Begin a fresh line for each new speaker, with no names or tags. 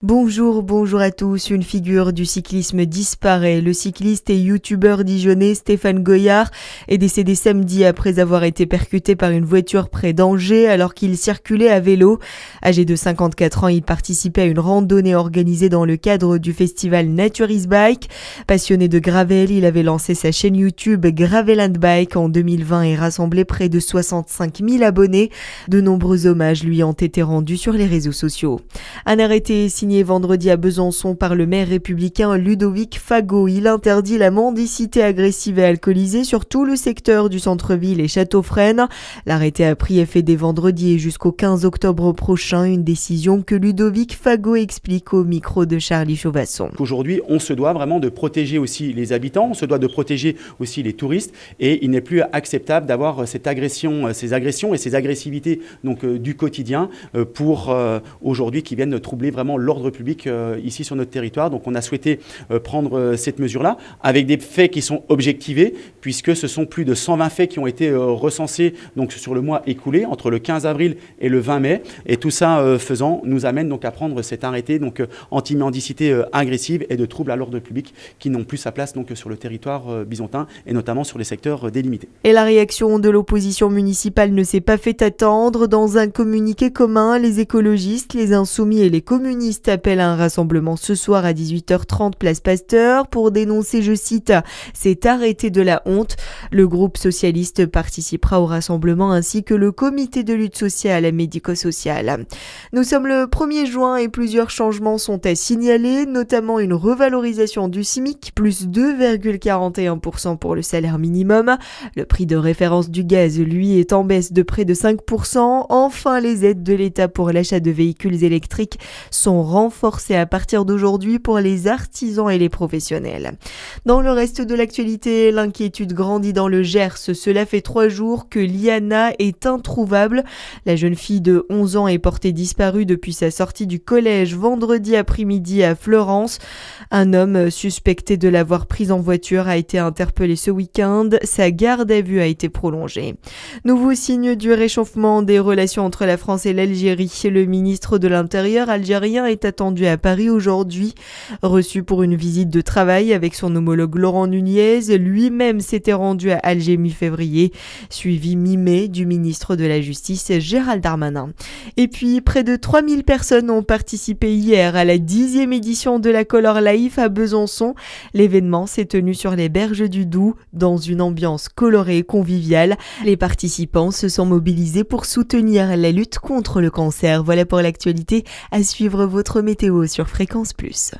Bonjour à tous. Une figure du cyclisme disparaît. Le cycliste et youtubeur dijonnais Stéphane Goyard est décédé samedi après avoir été percuté par une voiture près d'Angers alors qu'il circulait à vélo. Âgé de 54 ans, il participait à une randonnée organisée dans le cadre du festival Nature is Bike. Passionné de gravel, il avait lancé sa chaîne YouTube Gravel and Bike en 2020 et rassemblé près de 65 000 abonnés. De nombreux hommages lui ont été rendus sur les réseaux sociaux. Un arrêté signé vendredi à Besançon par le maire républicain Ludovic Fago. Il interdit la mendicité agressive et alcoolisée sur tout le secteur du centre-ville et Château-Fresne. L'arrêté a pris effet dès vendredi et jusqu'au 15 octobre prochain, une décision que Ludovic Fago explique au micro de Charlie Chauvasson.
Aujourd'hui, on se doit vraiment de protéger aussi les habitants, on se doit de protéger aussi les touristes et il n'est plus acceptable d'avoir ces agressions et ces agressivités du quotidien pour aujourd'hui qui viennent troubler vraiment l'ordre public ici sur notre territoire. Donc on a souhaité prendre cette mesure-là avec des faits qui sont objectivés puisque ce sont plus de 120 faits qui ont été recensés donc, sur le mois écoulé entre le 15 avril et le 20 mai. Et tout ça faisant nous amène donc à prendre cet arrêté anti-mendicité agressive et de troubles à l'ordre public qui n'ont plus sa place donc, sur le territoire bisontin et notamment sur les secteurs délimités.
Et la réaction de l'opposition municipale ne s'est pas fait attendre. Dans un communiqué commun, les écologistes, les insoumis et les communistes appellent à un rassemblement ce soir à 18h30 place Pasteur pour dénoncer, je cite, « cet arrêté de la honte ». Le groupe socialiste participera au rassemblement ainsi que le comité de lutte sociale et médico-sociale. Nous sommes le 1er juin et plusieurs changements sont à signaler, notamment une revalorisation du SMIC, plus 2,41% pour le salaire minimum. Le prix de référence du gaz, lui, est en baisse de près de 5%. Enfin, les aides de l'État pour l'achat de véhicules électriques sont renforcées à partir d'aujourd'hui pour les artisans et les professionnels. Dans le reste de l'actualité, l'inquiétude grandit dans le Gers. Cela fait 3 jours que Liana est introuvable. La jeune fille de 11 ans est portée disparue depuis sa sortie du collège vendredi après-midi à Fleurance. Un homme suspecté de l'avoir prise en voiture a été interpellé ce week-end. Sa garde à vue a été prolongée. Nouveau signe du réchauffement des relations entre la France et l'Algérie. Le ministre de l'Intérieur algérien est attendu à Paris aujourd'hui. Reçu pour une visite de travail avec son homologue Laurent Nunez, lui-même s'était rendu à Alger mi-février, suivi mi-mai du ministre de la Justice Gérald Darmanin. Et puis, près de 3000 personnes ont participé hier à la 10e édition de la Color Life à Besançon. L'événement s'est tenu sur les berges du Doubs, dans une ambiance colorée et conviviale. Les participants se sont mobilisés pour soutenir la lutte contre le cancer. Voilà pour l'actualité. À suivre votre météo sur Fréquence Plus.